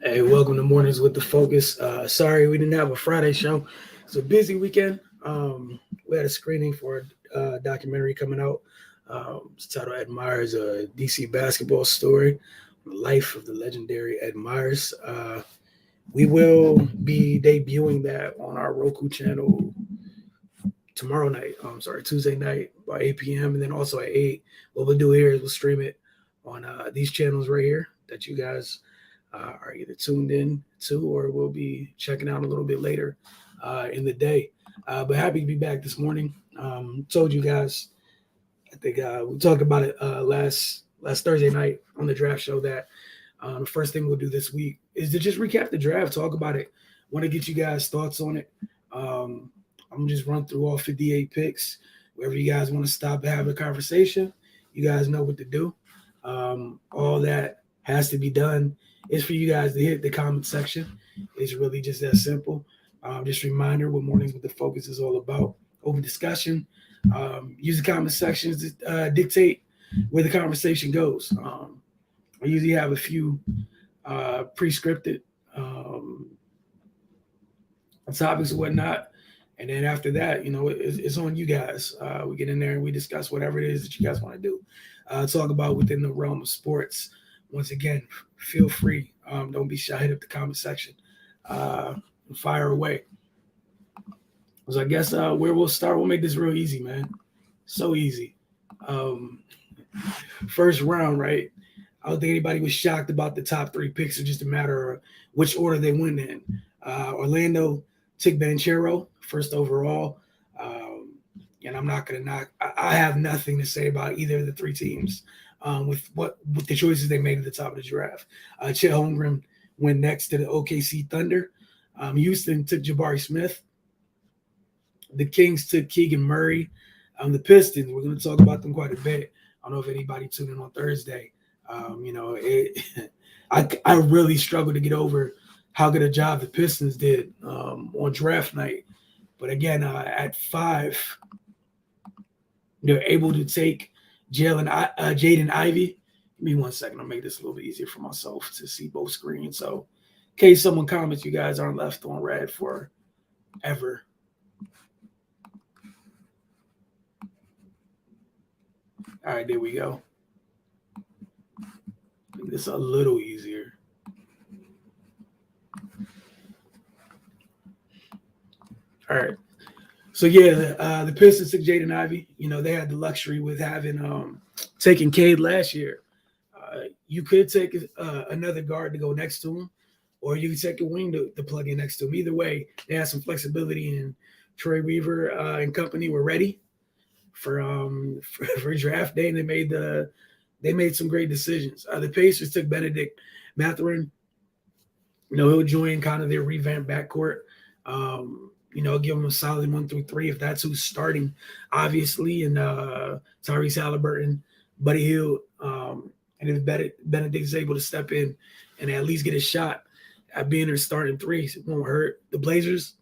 Hey, welcome to Mornings with the Focus. Sorry we didn't have a Friday show. It's a busy weekend. We had a screening for a documentary coming out. It's titled Ed Myers, a DC basketball story, the life of the legendary Ed Myers. We will be debuting that on our Roku channel tomorrow night. Tuesday night by 8 p.m. And then also at 8. What we'll do here is we'll stream it on these channels right here that you guys are either tuned in to or we'll be checking out a little bit later in the day. But happy to be back this morning. Told you guys, I think we talked about it last Thursday night on the draft show that the first thing we'll do this week is to just recap the draft, talk about it. Want to get you guys' thoughts on it. I'm going to just run through all 58 picks. Wherever you guys want to stop and have a conversation, you guys know what to do. All that has to be done is for you guys to hit the comment section. It's really just that simple. Just a reminder what Mornings with the Focus is all about. Open discussion. Use the comment sections to dictate where the conversation goes. I usually have a few pre-scripted topics and whatnot. And then after that, it's on you guys. We get in there and we discuss whatever it is that you guys want to do. Talk about within the realm of sports. Once again, feel free. Don't be shy. Hit up the comment section. Fire away. So I guess where we'll start, we'll make this real easy, man. So easy. First round, right? I don't think anybody was shocked about the top 3 picks. It's just a matter of which order they went in. Orlando took Banchero first overall. And I'm not going to knock. I have nothing to say about either of the 3 teams. With the choices they made at the top of the draft. Chet Holmgren went next to the OKC Thunder. Houston took Jabari Smith. The Kings took Keegan Murray. The Pistons, we're going to talk about them quite a bit. I don't know if anybody tuned in on Thursday. I really struggled to get over how good a job the Pistons did on draft night. But again, at 5, they're able to take Jaden Ivey. Give me 1 second. I'll make this a little bit easier for myself to see both screens. So in case someone comments, you guys aren't left on red for ever. All right, there we go. Make this a little easier. All right. So, yeah, the Pistons took Jaden Ivey. They had the luxury with having taken Cade last year. You could take another guard to go next to him, or you could take a wing to plug in next to him. Either way, they had some flexibility, and Troy Weaver and company were ready for draft day, and they made some great decisions. The Pacers took Benedict Mathurin. He'll join kind of their revamped backcourt. Give them a solid 1 through 3 if that's who's starting, obviously, and Tyrese Halliburton, Buddy Hield, and if Benedict is able to step in and at least get a shot at being their starting 3, it won't hurt. The Blazers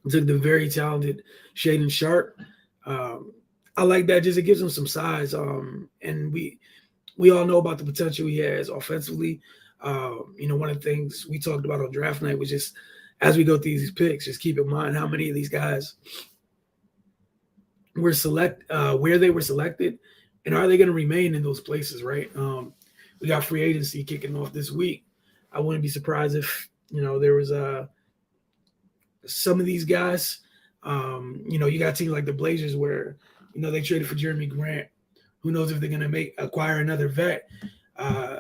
took the very talented Shaedon Sharpe. I like that. Just it gives him some size, and we all know about the potential he has offensively. One of the things we talked about on draft night was just, as we go through these picks, just keep in mind how many of these guys were where they were selected, and are they going to remain in those places, right? We got free agency kicking off this week. I wouldn't be surprised if, there was some of these guys, you got teams like the Blazers where, they traded for Jeremy Grant. Who knows if they're going to acquire another vet?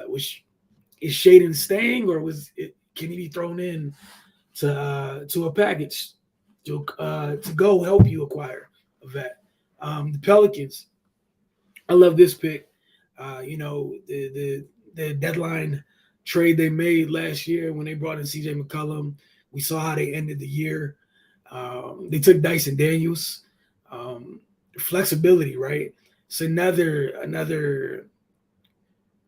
Which is Shaedon staying, or can he be thrown in to a package to go help you acquire a vet? The Pelicans, I love this pick. The deadline trade they made last year when they brought in CJ McCollum, we saw how they ended the year. They took Dyson Daniels. Flexibility, right? It's another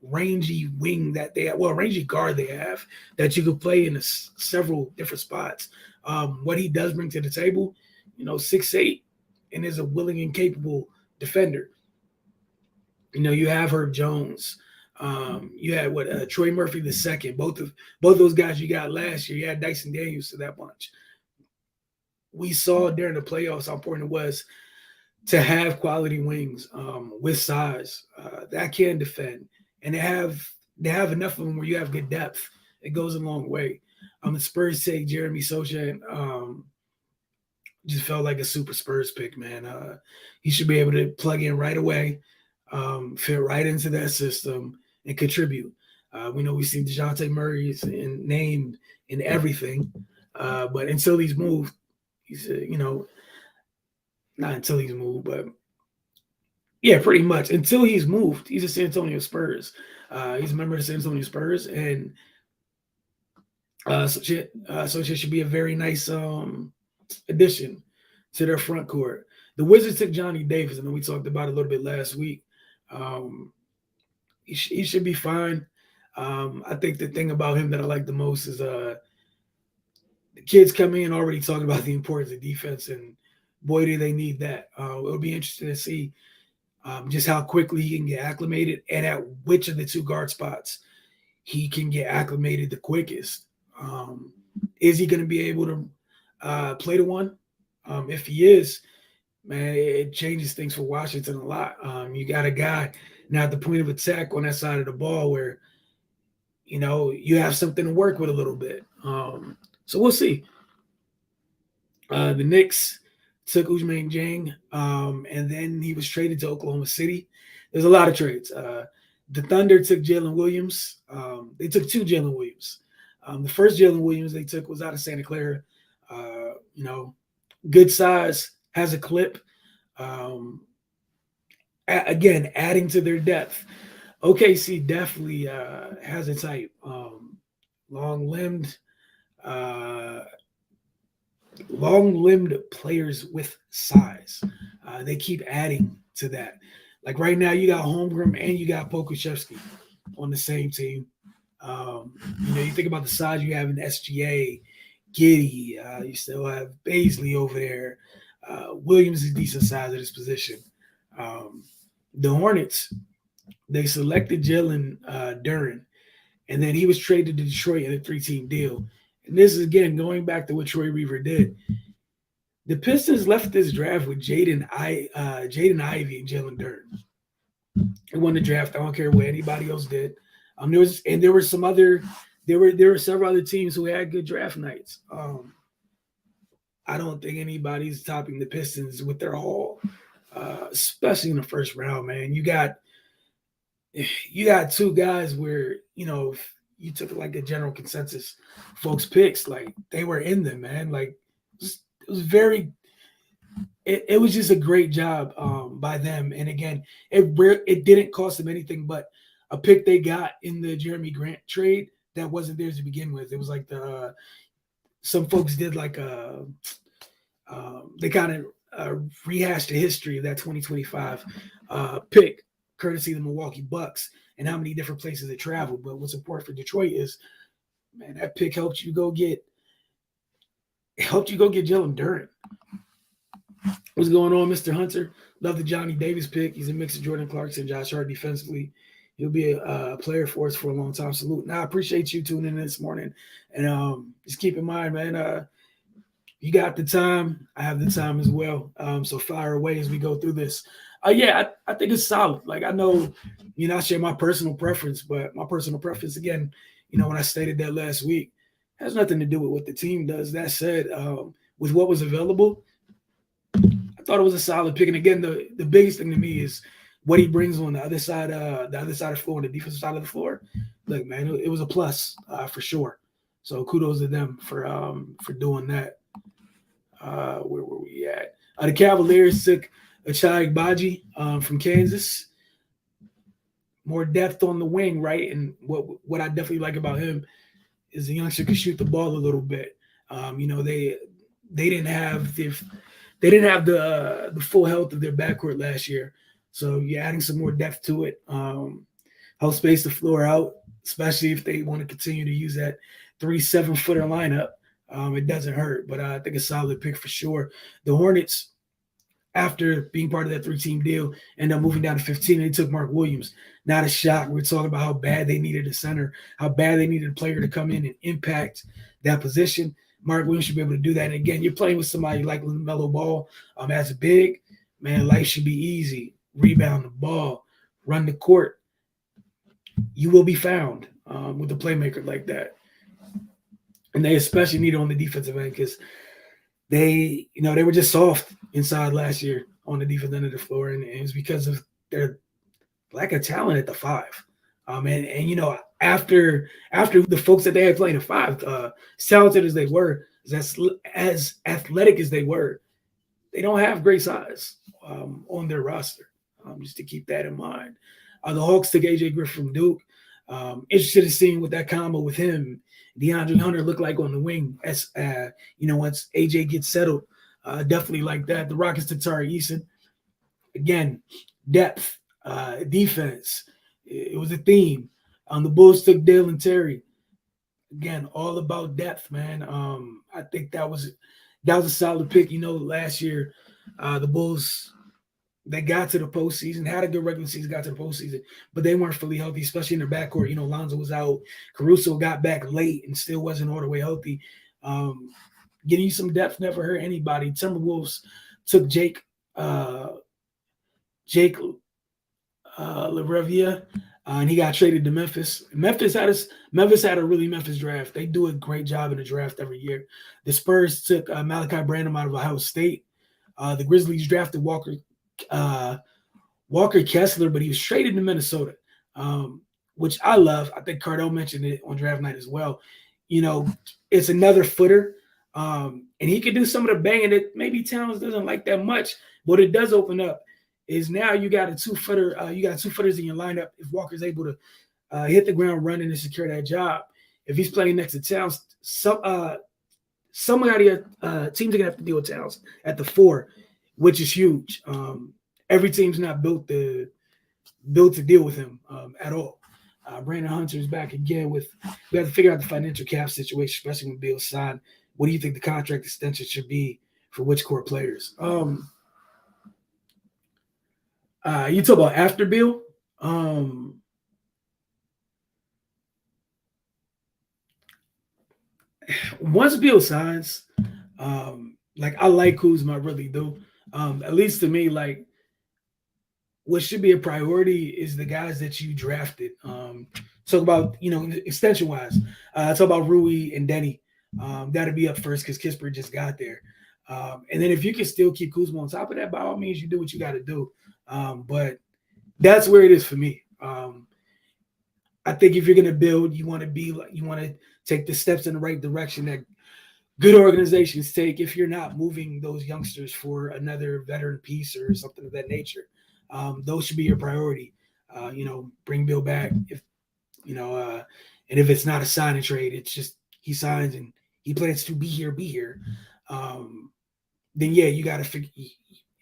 rangy wing that they have, rangy guard they have that you could play in several different spots. What he does bring to the table, 6'8", and is a willing and capable defender. You have Herb Jones. You had Troy Murphy the second. Both those guys you got last year. You had Dyson Daniels to that bunch. We saw during the playoffs how important it was to have quality wings with size that can defend, and they have enough of them where you have good depth. It goes a long way. The Spurs take Jeremy Sochan. Just felt like a super Spurs pick, man. He should be able to plug in right away, fit right into that system, and contribute. We know we've seen DeJounte Murray's named in everything, but until he's moved, he's not until he's moved, but yeah, pretty much until he's moved, he's a San Antonio Spurs. He's a member of the San Antonio Spurs, and so it should be a very nice addition to their front court. The Wizards took Johnny Davis, and we talked about it a little bit last week. He should be fine. I think the thing about him that I like the most is the kids coming in already talking about the importance of defense, and boy, do they need that. It'll be interesting to see just how quickly he can get acclimated and at which of the two guard spots he can get acclimated the quickest. Is he going to be able to play the one? If he is, man, it changes things for Washington a lot. You got a guy now at the point of attack on that side of the ball where, you have something to work with a little bit. So we'll see. The Knicks took Ousmane Dieng, and then he was traded to Oklahoma City. There's a lot of trades. The Thunder took Jalen Williams. They took two Jalen Williams. The first Jalen Williams they took was out of Santa Clara. Good size, has a clip. Again, adding to their depth. OKC definitely has a type. Long-limbed players with size. They keep adding to that. Like right now, you got Holmgren and you got Pokusevski on the same team. You think about the size you have in SGA, Giddey. You still have Baisley over there. Williams is decent size at his position. The Hornets, they selected Jalen Duren, and then he was traded to Detroit in a 3-team deal. And this is, again, going back to what Troy Weaver did. The Pistons left this draft with Jaden Ivey and Jalen Duren. They won the draft. I don't care what anybody else did. There were several other teams who had good draft nights. I don't think anybody's topping the Pistons with their haul, especially in the first round, man. You got two guys where, if you took like a general consensus folks picks, like they were in them, man. Like it was just a great job by them. And again, it didn't cost them anything but a pick they got in the Jeremy Grant trade that wasn't theirs to begin with. It was like some folks did like they kind of rehashed the history of that 2025 pick, courtesy of the Milwaukee Bucks, and how many different places it traveled. But what's important for Detroit is, man, that pick helped you go get Jalen Duren. What's going on, Mr. Hunter? Love the Johnny Davis pick. He's a mix of Jordan Clarkson, Josh Hart defensively. He'll be a player for us for a long time. Salute. Now, I appreciate you tuning in this morning. And just keep in mind, man, you got the time. I have the time as well. So fire away as we go through this. I think it's solid. Like, I know, I share my personal preference, but my personal preference, again, when I stated that last week, has nothing to do with what the team does. That said, with what was available, I thought it was a solid pick. And again, the biggest thing to me is what he brings on the other side of the floor, on the defensive side of the floor. Look, man, it was a plus for sure. So kudos to them for doing that. Where were we at? The Cavaliers took Ochai Agbaji from Kansas. More depth on the wing, right? And what I definitely like about him is the youngster can shoot the ball a little bit. They didn't have the full health of their backcourt last year. So you're adding some more depth to it. Help space the floor out, especially if they want to continue to use that 3 7-footer lineup. It doesn't hurt, but I think a solid pick for sure. The Hornets, after being part of that 3-team deal, ended up moving down to 15, and they took Mark Williams. Not a shock. We're talking about how bad they needed a center, how bad they needed a player to come in and impact that position. Mark Williams should be able to do that. And again, you're playing with somebody like LaMelo Ball as a big, man, life should be easy. Rebound the ball, run the court. You will be found with a playmaker like that. And they especially need it on the defensive end because they were just soft inside last year on the defensive end of the floor, and it was because of their lack of talent at the 5. And after the folks that they had playing at 5, as talented as they were, as athletic as they were, they don't have great size on their roster. Just to keep that in mind. The Hawks took AJ Griffin from Duke. Interested in seeing what that combo with him, DeAndre Hunter, look like on the wing. As once AJ gets settled, definitely like that. The Rockets took Tyreese Martin. Again, depth, defense. It was a theme. The Bulls took Dale and Terry. Again, all about depth, man. I think that was a solid pick. Last year, the Bulls, they got to the postseason, had a good regular season, got to the postseason, but they weren't fully healthy, especially in their backcourt. Lonzo was out. Caruso got back late and still wasn't all the way healthy. Getting you some depth never hurt anybody. Timberwolves took Jake LaRavia, and he got traded to Memphis. Memphis had a really Memphis draft. They do a great job in the draft every year. The Spurs took Malachi Branham out of Ohio State. The Grizzlies drafted Walker Kessler, but he was traded to Minnesota, which I love. I think Cardell mentioned it on draft night as well. It's another footer, and he could do some of the banging that maybe Towns doesn't like that much. What it does open up is now you got a 2-footer. You got 2 footers in your lineup. If Walker's able to hit the ground running and secure that job, if he's playing next to Towns, somebody teams are gonna have to deal with Towns at the 4, which is huge. Every team's not built to deal with him at all. Brandon Hunter's back again we have to figure out the financial cap situation, especially when Bill's signed. What do you think the contract extension should be for which core players? You talk about after Bill. Once Bill signs, I like Kuzma, I really do. At least to me, what should be a priority is the guys that you drafted. Talk about, extension wise. Talk about Rui and Denny. That'll be up first because Kispert just got there. And then if you can still keep Kuzma on top of that, by all means, you do what you got to do. But that's where it is for me. I think if you're going to build, you want to take the steps in the right direction that good organizations take. If you're not moving those youngsters for another veteran piece or something of that nature, those should be your priority. Bring Bill back and if it's not a sign and trade, it's just he signs and he plans to be here. Then yeah, you got to figure,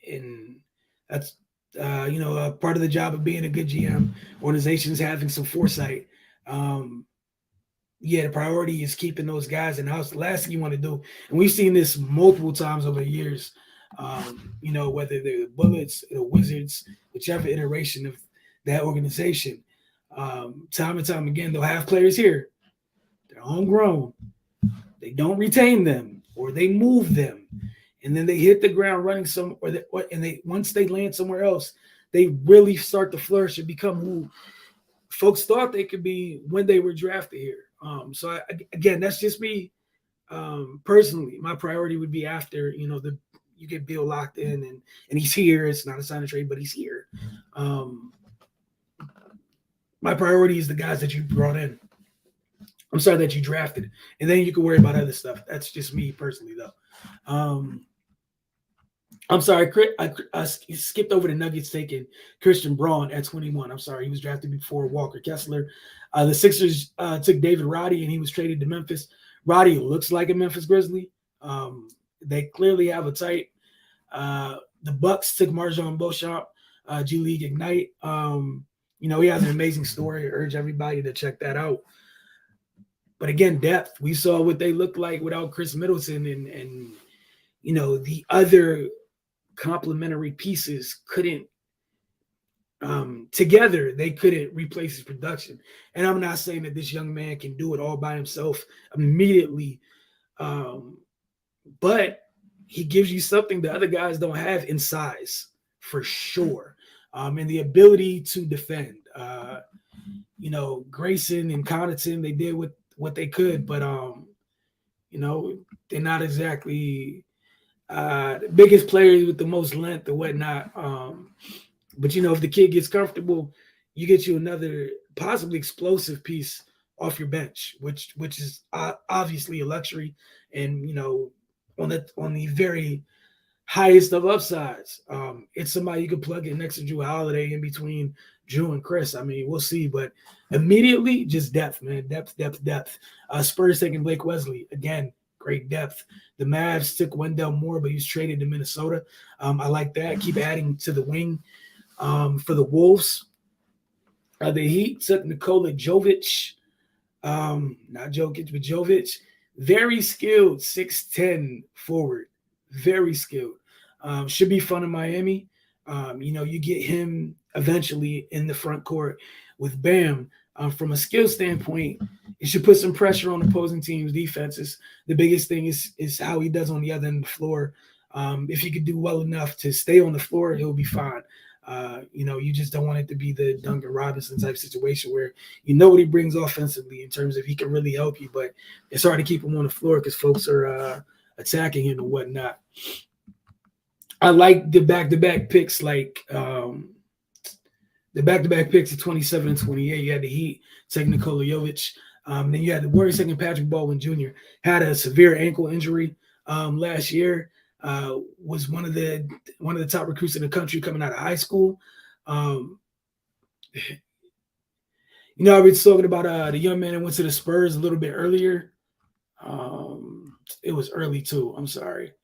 and that's part of the job of being a good GM. Organizations having some foresight. The priority is keeping those guys in the house. The last thing you want to do, and we've seen this multiple times over the years, whether they're the Bullets, the Wizards, whichever iteration of that organization, time and time again, they'll have players here. They're homegrown. They don't retain them, or they move them, and then they hit the ground running once they land somewhere else, they really start to flourish and become who folks thought they could be when they were drafted here. So again, that's just me personally. My priority would be after you get Bill locked in and he's here. It's not a sign of trade, but he's here. My priority is the guys that you brought in. I'm sorry, that you drafted, and then you can worry about other stuff. That's just me personally, though. I'm sorry, I skipped over the Nuggets taking Christian Braun at 21. I'm sorry, he was drafted before Walker Kessler. The Sixers took David Roddy, and he was traded to Memphis. Roddy looks like a Memphis Grizzly. They clearly have a tight. The Bucks took Marjon Beauchamp, G League Ignite. He has an amazing story. I urge everybody to check that out. But again, depth. We saw what they looked like without Chris Middleton and the other complementary pieces couldn't together, they couldn't replace his production. And I'm not saying that this young man can do it all by himself immediately, but he gives you something the other guys don't have in size, for sure, and the ability to defend. Grayson and Connaughton, they did what they could, but they're not exactly the biggest players with the most length or whatnot. But if the kid gets comfortable, you get you another possibly explosive piece off your bench, which is obviously a luxury, and on the very highest of upsides. It's somebody you can plug in next to Drew Holiday in between Drew and Chris. I mean, we'll see, but immediately just depth, man, depth. Spurs taking Blake Wesley again. Great depth. The Mavs took Wendell Moore, but he's traded to Minnesota. I like that. Keep adding to the wing. For the Wolves, the Heat took Nikola Jovic. Not Jokic, but Jovic. Very skilled 6'10" forward. Very skilled. Should be fun in Miami. You get him eventually in the front court with Bam. From a skill standpoint, it should put some pressure on opposing teams' defenses. The biggest thing is how he does on the other end of the floor. If he could do well enough to stay on the floor, he'll be fine. You just don't want it to be the Duncan Robinson type situation where what he brings offensively in terms of he can really help you, but it's hard to keep him on the floor because folks are attacking him and whatnot. I like the back-to-back picks, like the back-to-back picks of 27 and 28. You had the Heat taking Nikola Jovic. Then you had the Warriors taking Patrick Baldwin Jr. Had a severe ankle injury last year. Was one of the top recruits in the country coming out of high school. I was talking about the young man that went to the Spurs a little bit earlier. It was early too. I'm sorry.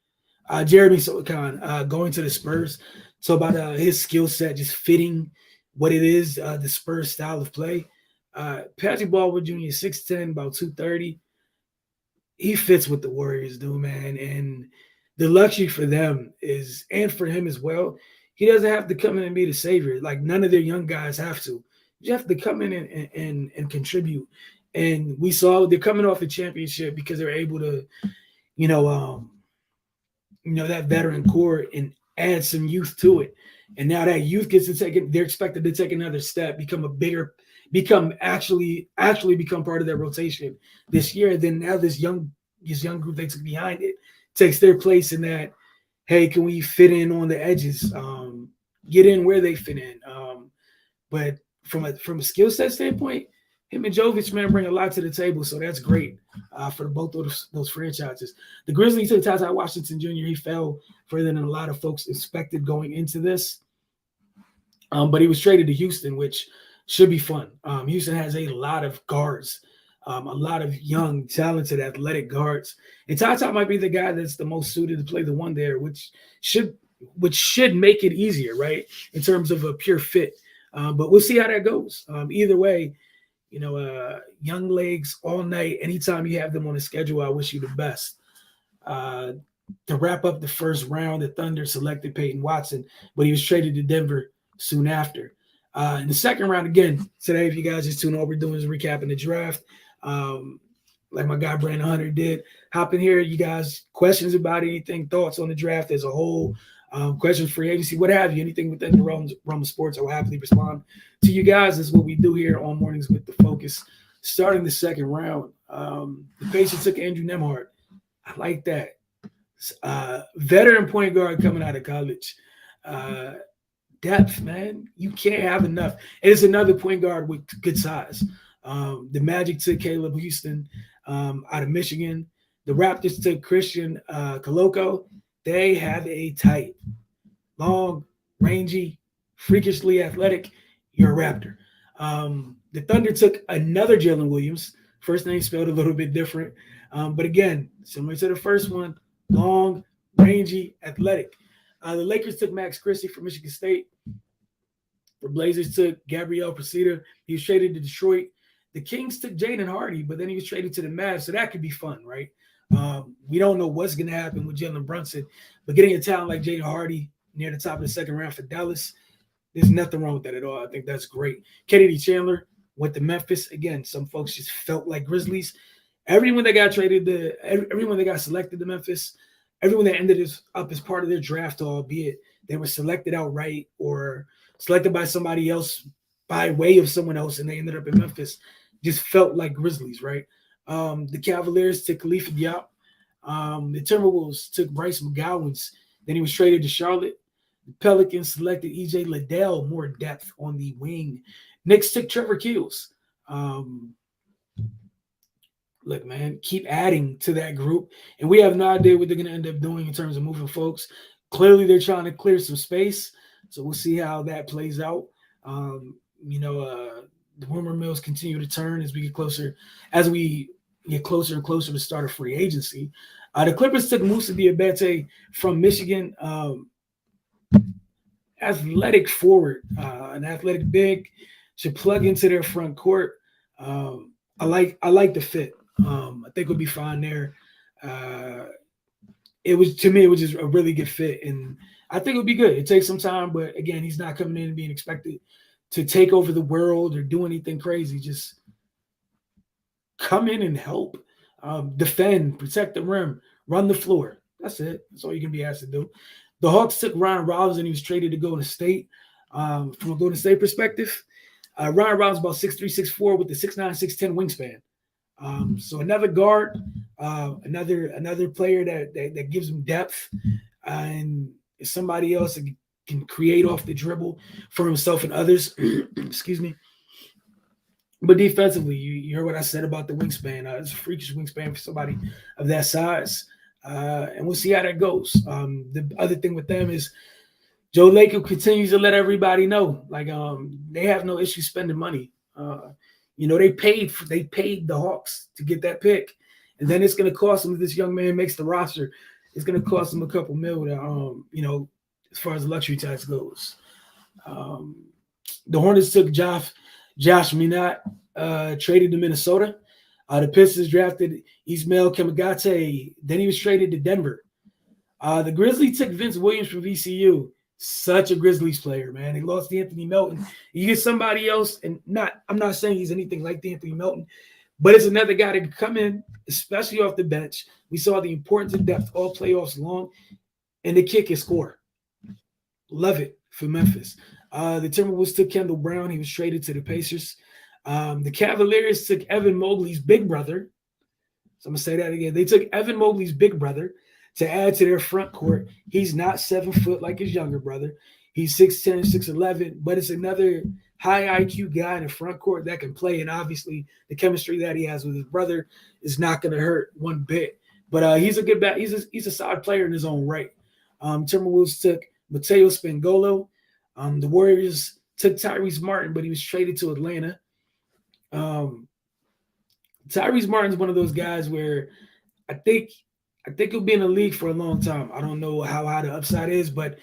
Jeremy Sochan going to the Spurs. So about his skill set just fitting what it is, the Spurs style of play. Patrick Baldwin Jr. 6'10", about 230. He fits what the Warriors do, man. And the luxury for them is, and for him as well, he doesn't have to come in and be the savior. Like none of their young guys have to. You have to come in and contribute. And we saw they're coming off a championship because they're able to, that veteran core and add some youth to it. And now that youth gets to they're expected to take another step, actually become part of their rotation this year. Then now this young group they took behind it takes their place in that, hey, can we fit in on the edges? Get in where they fit in. But from a skill set standpoint, him and Jovic, man, bring a lot to the table. So that's great for both of those franchises. The Grizzlies took Ty Washington Jr. He fell further than a lot of folks expected going into this. But he was traded to Houston, which should be fun. Houston has a lot of guards. A lot of young, talented, athletic guards. And Ty might be the guy that's the most suited to play the one there, which should make it easier, right, in terms of a pure fit. But we'll see how that goes. Either way, young legs all night. Anytime you have them on the schedule, I wish you the best. To wrap up the first round, the Thunder selected Peyton Watson, but he was traded to Denver soon after. In the second round, again, today, if you guys just tune over, we're doing is recapping the draft. Like my guy Brandon Hunter did. Hop in here, you guys, questions about anything, thoughts on the draft as a whole, questions for agency, what have you, anything within the realm of sports, I will happily respond to you guys. This is what we do here on Mornings with the Focus. Starting the second round, the Pacers took Andrew Nembhard. I like that. Veteran point guard coming out of college. Depth, man. You can't have enough. And it's another point guard with good size. The Magic took Caleb Houston out of Michigan. The Raptors took Christian Koloko. They have a type. Long, rangy, freakishly athletic. You're a Raptor. The Thunder took another Jalen Williams. First name spelled a little bit different. But again, similar to the first one, long, rangy, athletic. The Lakers took Max Christie from Michigan State. The Blazers took Gabriel Procida. He was traded to Detroit. The Kings took Jaden Hardy, but then he was traded to the Mavs, so that could be fun, right? We don't know what's going to happen with Jalen Brunson, but getting a talent like Jaden Hardy near the top of the second round for Dallas. There's nothing wrong with that at all. I think that's great. Kennedy Chandler went to Memphis. Again, some folks just felt like Grizzlies. Everyone that got traded everyone that got selected to Memphis, everyone that ended up as part of their draft, albeit they were selected outright or selected by somebody else by way of someone else, and they ended up in Memphis, just felt like Grizzlies, right? The Cavaliers took Khalifa Diop. The Timberwolves took Bryce McGowens. Then he was traded to Charlotte. The Pelicans selected E.J. Liddell, more depth on the wing. Knicks took Trevor Keels. Look, man, keep adding to that group. And we have no idea what they're going to end up doing in terms of moving folks. Clearly, they're trying to clear some space. So we'll see how that plays out. The rumor mills continue to turn as we get closer and closer to start of free agency. The Clippers took Moussa Diabate from Michigan. Athletic forward, an athletic big, should plug into their front court. I like the fit. I think we'll be fine there. It was just a really good fit, and I think it'll be good. It takes some time, but again, he's not coming in and being expected to take over the world or do anything crazy. Just come in and help, defend, protect the rim, run the floor. That's it. That's all you can be asked to do. The Hawks took Ryan Rollins, and he was traded to Golden State. From a Golden State perspective, Ryan Rollins about 6'3", 6'4", with the 6'9", 6'10" wingspan. So another guard, another player that gives him depth, and is somebody else that can create off the dribble for himself and others. Excuse me. But defensively, you heard what I said about the wingspan. It's a freakish wingspan for somebody of that size. And we'll see how that goes. The other thing with them is Joe Lacob continues to let everybody know, like, they have no issue spending money. They paid the Hawks to get that pick, and then it's going to cost them if this young man makes the roster. It's going to cost them a couple mil to, as far as the luxury tax goes. The Hornets took Josh Minot, traded to Minnesota. The Pistons drafted Ismail Kamagate. Then he was traded to Denver. The Grizzlies took Vince Williams from VCU. Such a Grizzlies player, man. They lost Anthony Melton. You get somebody else, and I'm not saying he's anything like Anthony Melton, but it's another guy that can come in, especially off the bench. We saw the importance of depth all playoffs long, and the kid can score. Love it for Memphis. The Timberwolves took Kendall Brown. He was traded to the Pacers. The Cavaliers took Evan Mobley's big brother. So I'm going to say that again. They took Evan Mobley's big brother to add to their front court. He's not 7 foot like his younger brother. He's 6'10", 6'11", but it's another high IQ guy in the front court that can play. And obviously the chemistry that he has with his brother is not going to hurt one bit. But he's a good bat. He's a solid player in his own right. Timberwolves took Matteo Spangolo. The Warriors took Tyreese Martin, but he was traded to Atlanta. Tyreese Martin's one of those guys where I think he'll be in the league for a long time. I don't know how high the upside is, but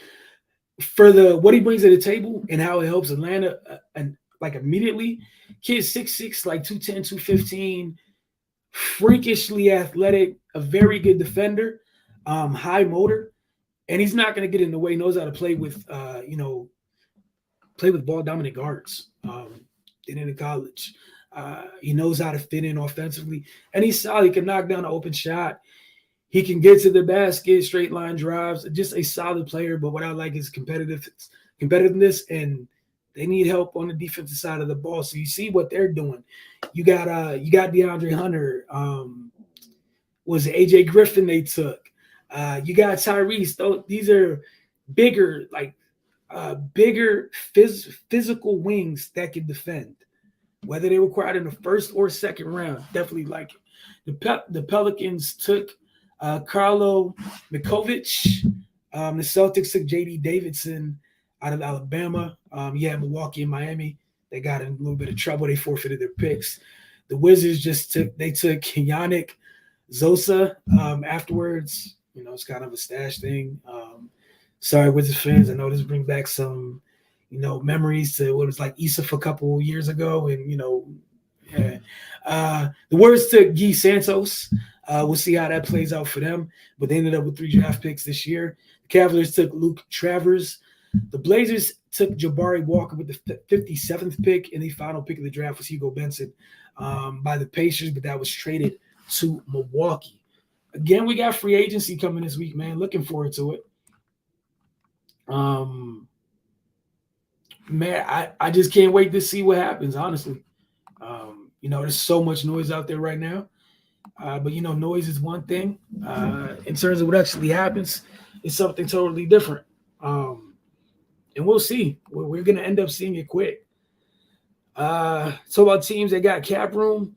for what he brings to the table and how it helps Atlanta, and like immediately, kid's 6'6", like 210, 215, freakishly athletic, a very good defender, high motor, and he's not going to get in the way. He knows how to play with ball dominant guards. Did in college. He knows how to fit in offensively, and he's solid. He can knock down an open shot. He can get to the basket, straight line drives. Just a solid player. But what I like is competitiveness, and they need help on the defensive side of the ball. So you see what they're doing. You got DeAndre Hunter. Was it AJ Griffin they took? You got Tyreese. These are bigger, physical wings that can defend. Whether they were acquired in the first or second round, definitely like it. The Pelicans took Carlo Mikovic. The Celtics took J.D. Davidson out of Alabama. Milwaukee and Miami. They got in a little bit of trouble. They forfeited their picks. The Wizards took Yannick Zosa afterwards. It's kind of a stash thing. Sorry, Wizards fans. I know this brings back some, memories to what it was like Isuf a couple years ago. And, the Warriors took Guy Santos. We'll see how that plays out for them. But they ended up with 3 draft picks this year. The Cavaliers took Luke Travers. The Blazers took Jabari Walker with the 57th pick, and the final pick of the draft was Hugo Benson by the Pacers, but that was traded to Milwaukee. Again, we got free agency coming this week, man. Looking forward to it. Man, I just can't wait to see what happens, honestly. There's so much noise out there right now. But noise is one thing. In terms of what actually happens, it's something totally different. And we'll see. We're going to end up seeing it quick. So about teams that got cap room,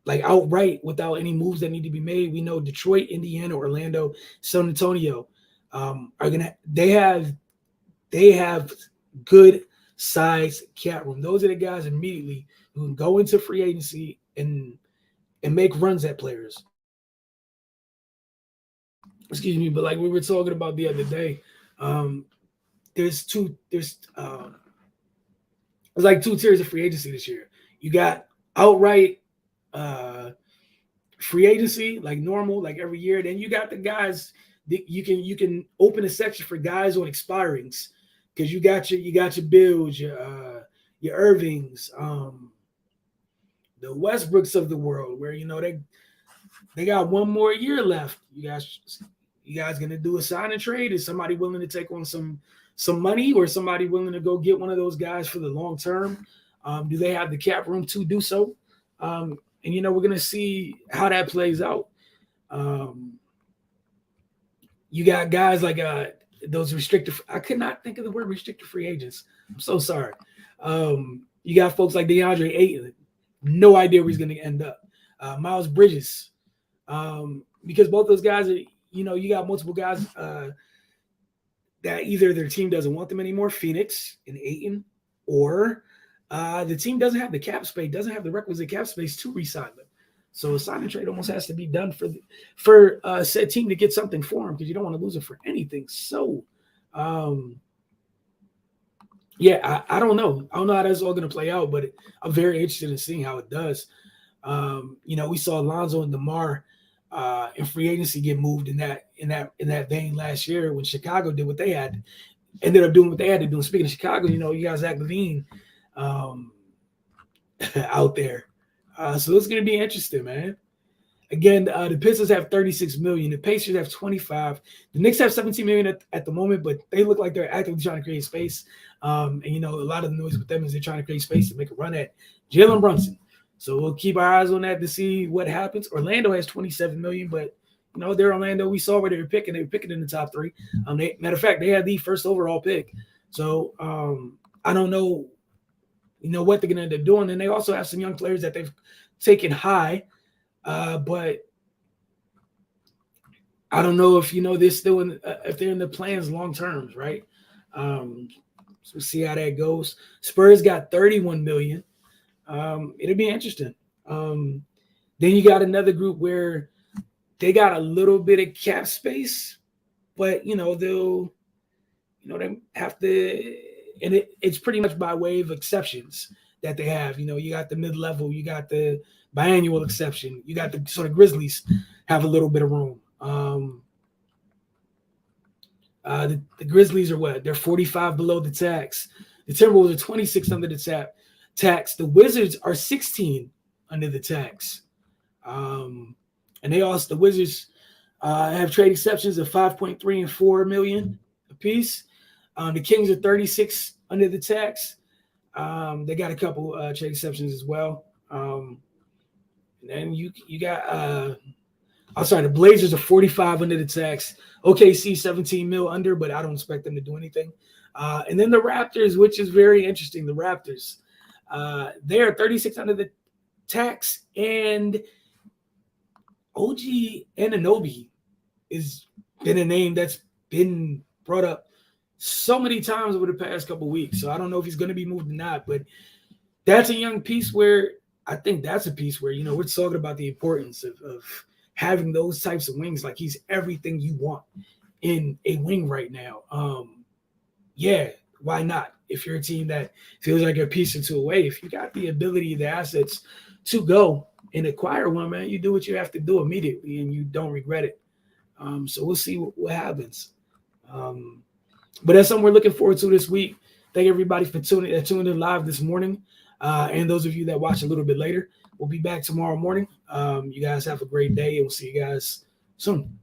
like outright without any moves that need to be made, we know Detroit, Indiana, Orlando, San Antonio they have good size cap room. Those are the guys immediately who can go into free agency and make runs at players. Excuse me, but like we were talking about the other day, there's like two tiers of free agency this year. You got outright free agency, like normal, like every year. Then you got the guys that you can open a section for guys on expirings, because you got your Bills, your Irvings, the Westbrooks of the world, where they got one more year left. You guys gonna do a sign and trade? Is somebody willing to take on some money, or somebody willing to go get one of those guys for the long term? Do they have the cap room to do so? And we're gonna see how that plays out. You got guys like those restricted. I could not think of the word restricted free agents. I'm so sorry. You got folks like DeAndre Ayton. No idea where he's going to end up. Miles Bridges. Because both those guys are, you got multiple guys that either their team doesn't want them anymore, Phoenix and Ayton, or the team doesn't have the cap space, doesn't have the requisite cap space to re-sign them. So a sign and trade almost has to be done for said team to get something for them, because you don't want to lose it for anything. So, I don't know. I don't know how that's all going to play out, but I'm very interested in seeing how it does. We saw Alonzo and DeMar in free agency get moved in that vein last year when Chicago did what they had, ended up doing what they had to do. And speaking of Chicago, you got Zach LaVine out there. So it's going to be interesting, man. Again, the Pistons have $36 million. The Pacers have $25 million. The Knicks have $17 million at the moment, but they look like they're actively trying to create space. And a lot of the noise with them is they're trying to create space to make a run at Jalen Brunson. So we'll keep our eyes on that to see what happens. Orlando has $27 million, but they're Orlando. We saw where they were picking. They were picking in the top three. Matter of fact, they had the first overall pick. So I don't know. What they're going to end up doing. And they also have some young players that they've taken high, but I don't know if they're still if they're in the plans long terms, right? So we'll see how that goes. Spurs got $31 million. It'll be interesting. Then you got another group where they got a little bit of cap space, but they'll they have to. And it's pretty much by way of exceptions that they have. You got the mid-level, you got the biannual exception, you got the sort of Grizzlies have a little bit of room. The Grizzlies are what? They're 45 below the tax. The Timberwolves are 26 under the tax. The Wizards are 16 under the tax. And the Wizards have trade exceptions of 5.3 and 4 million apiece. The Kings are 36 under the tax. They got a couple trade exceptions as well. And then you got the Blazers are 45 under the tax. OKC 17 mil under, but I don't expect them to do anything. And then the Raptors, which is very interesting. The Raptors, they are 36 under the tax, and OG Anunoby has been a name that's been brought up so many times over the past couple of weeks. So I don't know if he's going to be moved or not, but that's a young piece where I think that's a piece where, we're talking about the importance of having those types of wings. Like, he's everything you want in a wing right now. Why not? If you're a team that feels like a piece or two away, if you got the ability, the assets to go and acquire one, man, you do what you have to do immediately and you don't regret it. So we'll see what happens. But that's something we're looking forward to this week. Thank everybody for tuning in live this morning. And those of you that watch a little bit later, we'll be back tomorrow morning. You guys have a great day, and we'll see you guys soon.